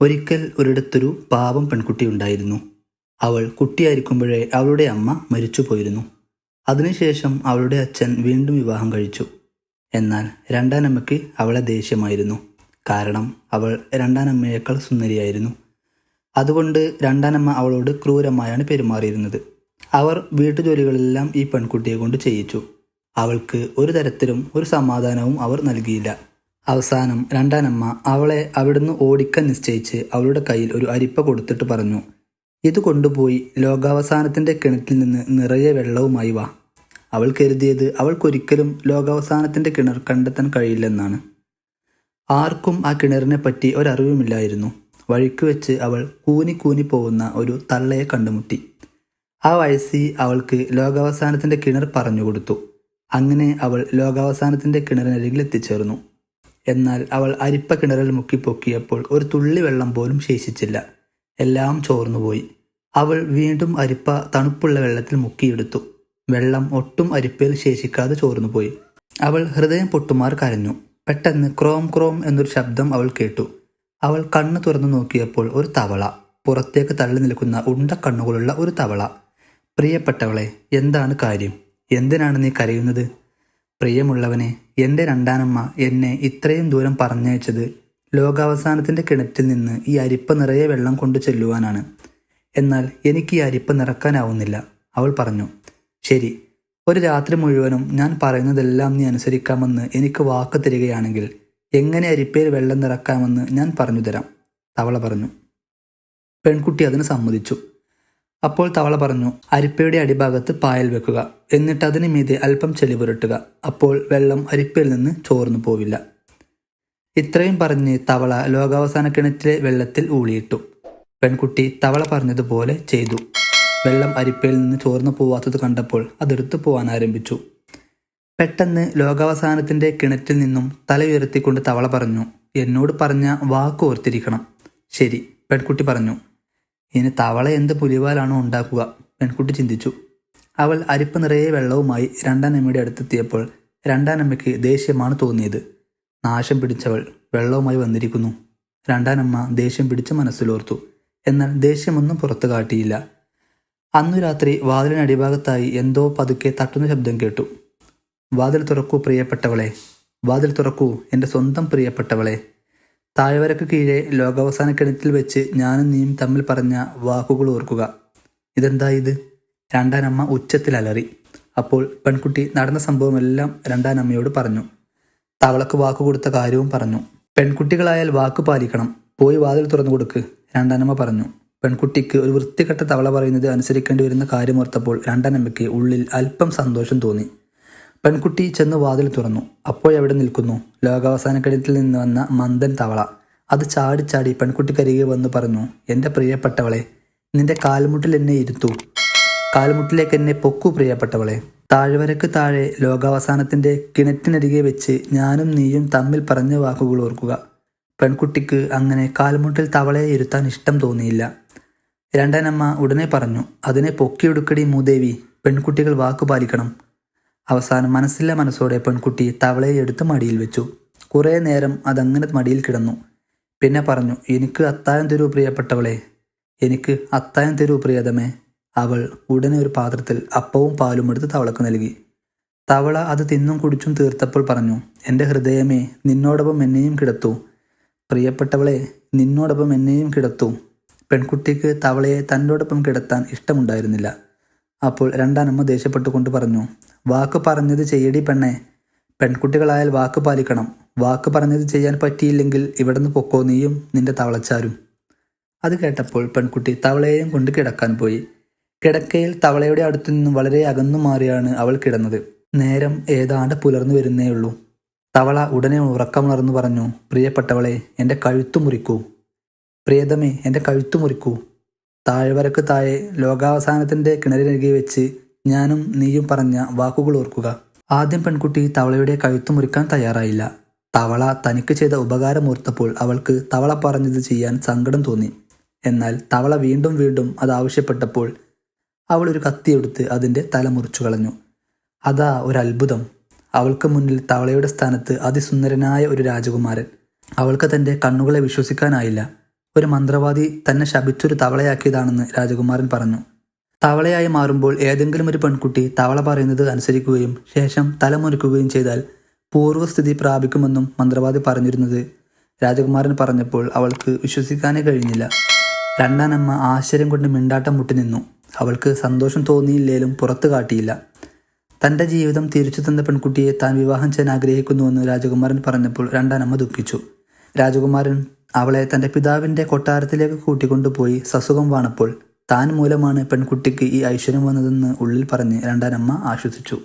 ഒരിക്കൽ ഒരിടത്തൊരു പാവം പെൺകുട്ടി ഉണ്ടായിരുന്നു. അവൾ കുട്ടിയായിരിക്കുമ്പോഴേ അവളുടെ അമ്മ മരിച്ചുപോയിരുന്നു. അതിനുശേഷം അവളുടെ അച്ഛൻ വീണ്ടും വിവാഹം കഴിച്ചു. എന്നാൽ രണ്ടാനമ്മയ്ക്ക് അവളെ ദേഷ്യമായിരുന്നു. കാരണം അവൾ രണ്ടാനമ്മയേക്കാൾ സുന്ദരിയായിരുന്നു. അതുകൊണ്ട് രണ്ടാനമ്മ അവളോട് ക്രൂരമായാണ് പെരുമാറിയിരുന്നത്. അവർ വീട്ടുജോലികളെല്ലാം ഈ പെൺകുട്ടിയെ കൊണ്ട് ചെയ്യിച്ചു. അവൾക്ക് ഒരു തരത്തിലും ഒരു സമാധാനവും അവർ നൽകിയില്ല. അവസാനം രണ്ടാനമ്മ അവളെ അവിടുന്ന് ഓടിക്കാൻ നിശ്ചയിച്ച് അവളുടെ കയ്യിൽ ഒരു അരിപ്പ കൊടുത്തിട്ട് പറഞ്ഞു, ഇത് കൊണ്ടുപോയി ലോകാവസാനത്തിൻ്റെ കിണറ്റിൽ നിന്ന് നിറയെ വെള്ളവുമായി വാ. അവൾ കരുതിയത് അവൾക്കൊരിക്കലും ലോകാവസാനത്തിൻ്റെ കിണർ കണ്ടെത്താൻ കഴിയില്ലെന്നാണ്. ആർക്കും ആ കിണറിനെ പറ്റി ഒരറിവുമില്ലായിരുന്നു. വഴിക്ക് വെച്ച് അവൾ കൂനി കൂനി പോകുന്ന ഒരു തള്ളയെ കണ്ടുമുട്ടി. ആ വയസ്സി അവൾക്ക് ലോകാവസാനത്തിൻ്റെ കിണർ പറഞ്ഞുകൊടുത്തു. അങ്ങനെ അവൾ ലോകാവസാനത്തിൻ്റെ കിണറിനരികിൽ എത്തിച്ചേർന്നു. എന്നാൽ അവൾ അരിപ്പ കിണറിൽ മുക്കിപ്പൊക്കിയപ്പോൾ ഒരു തുള്ളി വെള്ളം പോലും ശേഷിച്ചില്ല. എല്ലാം ചോർന്നുപോയി. അവൾ വീണ്ടും അരിപ്പ തണുപ്പുള്ള വെള്ളത്തിൽ മുക്കിയെടുത്തു. വെള്ളം ഒട്ടും അരിപ്പയിൽ ശേഷിക്കാതെ ചോർന്നുപോയി. അവൾ ഹൃദയം പൊട്ടുമാർ കരഞ്ഞു. പെട്ടെന്ന് ക്രോം ക്രോം എന്നൊരു ശബ്ദം അവൾ കേട്ടു. അവൾ കണ്ണു തുറന്നു നോക്കിയപ്പോൾ ഒരു തവള, പുറത്തേക്ക് തള്ളി നിൽക്കുന്ന ഉണ്ട കണ്ണുകളുള്ള ഒരു തവള. പ്രിയപ്പെട്ടവളെ, എന്താണ് കാര്യം? എന്തിനാണ് നീ കരയുന്നത്? പ്രിയമുള്ളവനെ, എൻ്റെ രണ്ടാനമ്മ എന്നെ ഇത്രയും ദൂരം പറഞ്ഞയച്ചത് ലോകാവസാനത്തിൻ്റെ കിണറ്റിൽ നിന്ന് ഈ അരിപ്പ നിറയെ വെള്ളം കൊണ്ടു ചെല്ലുവാനാണ്. എന്നാൽ എനിക്ക് ഈ അരിപ്പ നിറക്കാനാവുന്നില്ല. അവൾ പറഞ്ഞു, ശരി, ഒരു രാത്രി മുഴുവനും ഞാൻ പറയുന്നതെല്ലാം നീ അനുസരിക്കാമെന്ന് എനിക്ക് വാക്ക് തരികയാണെങ്കിൽ എങ്ങനെ അരിപ്പയിൽ വെള്ളം നിറക്കാമെന്ന് ഞാൻ പറഞ്ഞു തരാം, തവള പറഞ്ഞു. പെൺകുട്ടി അതിന് സമ്മതിച്ചു. അപ്പോൾ തവള പറഞ്ഞു, അരിപ്പയുടെ അടിഭാഗത്ത് പായൽ വെക്കുക, എന്നിട്ട് അതിന് മീതെ അല്പം ചെളി പുരട്ടുക. അപ്പോൾ വെള്ളം അരിപ്പയിൽ നിന്ന് ചോർന്നു പോവില്ല. ഇത്രയും പറഞ്ഞ് തവള ലോകാവസാന കിണറ്റിലെ വെള്ളത്തിൽ ഊളിയിട്ടു. പെൺകുട്ടി തവള പറഞ്ഞതുപോലെ ചെയ്തു. വെള്ളം അരിപ്പയിൽ നിന്ന് ചോർന്നു പോവാത്തത് കണ്ടപ്പോൾ അതെടുത്തു പോവാൻ ആരംഭിച്ചു. പെട്ടെന്ന് ലോകാവസാനത്തിൻ്റെ കിണറ്റിൽ നിന്നും തല ഉയർത്തിക്കൊണ്ട് തവള പറഞ്ഞു, എന്നോട് പറഞ്ഞ വാക്ക് ഓർത്തിരിക്കണം. ശരി, പെൺകുട്ടി പറഞ്ഞു. ഇനി തവള എന്ത് പുലിവാലാണോ ഉണ്ടാക്കുക? പെൺകുട്ടി ചിന്തിച്ചു. അവൾ അരിപ്പ നിറയെ വെള്ളവുമായി രണ്ടാനമ്മയുടെ അടുത്തെത്തിയപ്പോൾ രണ്ടാനമ്മയ്ക്ക് ദേഷ്യമാണ് തോന്നിയത്. നാശം പിടിച്ചവൾ വെള്ളവുമായി വന്നിരിക്കുന്നു. രണ്ടാനമ്മ ദേഷ്യം പിടിച്ച് മനസ്സിലോർത്തു. എന്നാൽ ദേഷ്യമൊന്നും പുറത്തു കാട്ടിയില്ല. അന്നു രാത്രി വാതിലിനടിഭാഗത്തായി എന്തോ പതുക്കെ തട്ടുന്ന ശബ്ദം കേട്ടു. വാതിൽ തുറക്കൂ പ്രിയപ്പെട്ടവളെ, വാതിൽ തുറക്കൂ എൻ്റെ സ്വന്തം പ്രിയപ്പെട്ടവളെ. താഴ്വരക്ക് കീഴെ ലോകാവസാന കിണറ്റിൽ വെച്ച് ഞാനും നീയും തമ്മിൽ പറഞ്ഞ വാക്കുകൾ ഓർക്കുക. ഇതെന്താ ഇത്? രണ്ടാനമ്മ ഉച്ചത്തിൽ അലറി. അപ്പോൾ പെൺകുട്ടി നടന്ന സംഭവമെല്ലാം രണ്ടാനമ്മയോട് പറഞ്ഞു. തവളക്ക് വാക്ക് കൊടുത്ത കാര്യവും പറഞ്ഞു. പെൺകുട്ടികളായാൽ വാക്ക് പാലിക്കണം, പോയി വാതിൽ തുറന്നു കൊടുക്ക്, രണ്ടാനമ്മ പറഞ്ഞു. പെൺകുട്ടിക്ക് ഒരു വൃത്തികെട്ട തവള പറയുന്നത് അനുസരിക്കേണ്ടി വരുന്ന കാര്യമോർത്തപ്പോൾ രണ്ടാനമ്മയ്ക്ക് ഉള്ളിൽ അല്പം സന്തോഷം തോന്നി. പെൺകുട്ടി ചെന്ന് വാതിൽ തുറന്നു. അപ്പോഴെവിടെ നിൽക്കുന്നു ലോകാവസാന കിണറ്റിൽ നിന്ന് വന്ന മന്ദൻ തവള. അത് ചാടി പെൺകുട്ടിക്കരികെ വന്ന് പറഞ്ഞു, എൻ്റെ പ്രിയപ്പെട്ടവളെ, നിന്റെ കാൽമുട്ടിൽ എന്നെ ഇരുത്തൂ, കാൽമുട്ടിലേക്ക് എന്നെ പൊക്കൂ പ്രിയപ്പെട്ടവളെ. താഴ്വരക്ക് താഴെ ലോകാവസാനത്തിൻ്റെ കിണറ്റിനരികെ വെച്ച് ഞാനും നീയും തമ്മിൽ പറഞ്ഞ വാക്കുകൾ ഓർക്കുക. പെൺകുട്ടിക്ക് അങ്ങനെ കാൽമുട്ടിൽ തവളയെ ഇരുത്താൻ ഇഷ്ടം തോന്നിയില്ല. രണ്ടാനമ്മ ഉടനെ പറഞ്ഞു, അതിനെ പൊക്കിയെടുക്കടി മൂദേവി, പെൺകുട്ടികൾ വാക്ക് പാലിക്കണം. അവസാനം മനസ്സില്ല മനസ്സോടെ പെൺകുട്ടി തവളയെ എടുത്ത് മടിയിൽ വെച്ചു. കുറേ നേരം അതങ്ങനെ മടിയിൽ കിടന്നു. പിന്നെ പറഞ്ഞു, എനിക്ക് അത്തായം തരൂ പ്രിയപ്പെട്ടവളെ, എനിക്ക് അത്തായം തരൂ പ്രിയതമേ. അവൾ ഉടനെ ഒരു പാത്രത്തിൽ അപ്പവും പാലും എടുത്ത് തവളക്ക് നൽകി. തവള അത് തിന്നും കുടിച്ചും തീർത്തപ്പോൾ പറഞ്ഞു, എൻ്റെ ഹൃദയമേ, നിന്നോടൊപ്പം എന്നെയും കിടത്തൂ, പ്രിയപ്പെട്ടവളെ, നിന്നോടൊപ്പം എന്നെയും കിടത്തൂ. പെൺകുട്ടിക്ക് തവളയെ തന്നോടൊപ്പം കിടത്താൻ ഇഷ്ടമുണ്ടായിരുന്നില്ല. അപ്പോൾ രണ്ടാനമ്മ ദേഷ്യപ്പെട്ടുകൊണ്ട് പറഞ്ഞു, വാക്ക് പറഞ്ഞത് ചെയ്യടി പെണ്ണെ, പെൺകുട്ടികളായാൽ വാക്ക് പാലിക്കണം. വാക്ക് പറഞ്ഞത് ചെയ്യാൻ പറ്റിയില്ലെങ്കിൽ ഇവിടുന്ന് പൊക്കോ, നീയും നിന്റെ തവളച്ചാരും. അത് കേട്ടപ്പോൾ പെൺകുട്ടി തവളയെയും കൊണ്ട് കിടക്കാൻ പോയി. കിടക്കയിൽ തവളയുടെ അടുത്തു നിന്നും വളരെ അകന്നു മാറിയാണ് അവൾ കിടന്നത്. നേരം ഏതാണ്ട് പുലർന്നു വരുന്നേയുള്ളൂ. തവള ഉടനെ ഉറക്കമുണർന്നു പറഞ്ഞു, പ്രിയപ്പെട്ടവളെ, എൻ്റെ കഴുത്തു മുറിക്കൂ, പ്രിയതമേ, എൻ്റെ കഴുത്തു മുറിക്കൂ. താഴ്വരക്ക് താഴെ ലോകാവസാനത്തിൻ്റെ കിണറിനരികെ വെച്ച് ഞാനും നീയും പറഞ്ഞ വാക്കുകൾ ഓർക്കുക. ആദ്യം പെൺകുട്ടി തവളയുടെ കഴുത്തു മുറിക്കാൻ തയ്യാറായില്ല. തവള തനിക്ക് ചെയ്ത ഉപകാരം ഓർത്തപ്പോൾ അവൾക്ക് തവള പറഞ്ഞത് ചെയ്യാൻ സങ്കടം തോന്നി. എന്നാൽ തവള വീണ്ടും വീണ്ടും അത് ആവശ്യപ്പെട്ടപ്പോൾ അവൾ ഒരു കത്തിയെടുത്ത് അതിൻ്റെ തല മുറിച്ചു കളഞ്ഞു. അതാ ഒരു അത്ഭുതം! അവൾക്ക് മുന്നിൽ തവളയുടെ സ്ഥാനത്ത് അതിസുന്ദരനായ ഒരു രാജകുമാരൻ. അവൾക്ക് തൻ്റെ കണ്ണുകളെ വിശ്വസിക്കാനായില്ല. ഒരു മന്ത്രവാദി തന്നെ ശപിച്ചൊരു തവളയാക്കിയതാണെന്ന് രാജകുമാരൻ പറഞ്ഞു. തവളയായി മാറുമ്പോൾ ഏതെങ്കിലും ഒരു പെൺകുട്ടി തവള പറയുന്നത് അനുസരിക്കുകയും ശേഷം തലമുനക്കുകയും ചെയ്താൽ പൂർവ്വസ്ഥിതി പ്രാപിക്കുമെന്നും മന്ത്രവാദി പറഞ്ഞിരുന്നത് രാജകുമാരൻ പറഞ്ഞപ്പോൾ അവൾക്ക് വിശ്വസിക്കാനേ കഴിഞ്ഞില്ല. രണ്ടാനമ്മ ആശ്ചര്യം കൊണ്ട് മിണ്ടാട്ടം മുട്ടി നിന്നു. അവൾക്ക് സന്തോഷം തോന്നിയില്ലേലും പുറത്തു കാട്ടിയില്ല. തൻ്റെ ജീവിതം തിരിച്ചു തന്ന പെൺകുട്ടിയെ താൻ വിവാഹം ചെയ്യാൻ ആഗ്രഹിക്കുന്നുവെന്ന് രാജകുമാരൻ പറഞ്ഞപ്പോൾ രണ്ടാനമ്മ ദുഃഖിച്ചു. രാജകുമാരൻ അവളെ തൻ്റെ പിതാവിൻ്റെ കൊട്ടാരത്തിലേക്ക് കൂട്ടിക്കൊണ്ടുപോയി സസുഖം വാണപ്പോൾ താൻ മൂലമാണ് പെൺകുട്ടിക്ക് ഈ ഐശ്വര്യം വന്നതെന്ന് ഉള്ളിൽ പറഞ്ഞ് രണ്ടാനമ്മ ആശ്വസിച്ചു.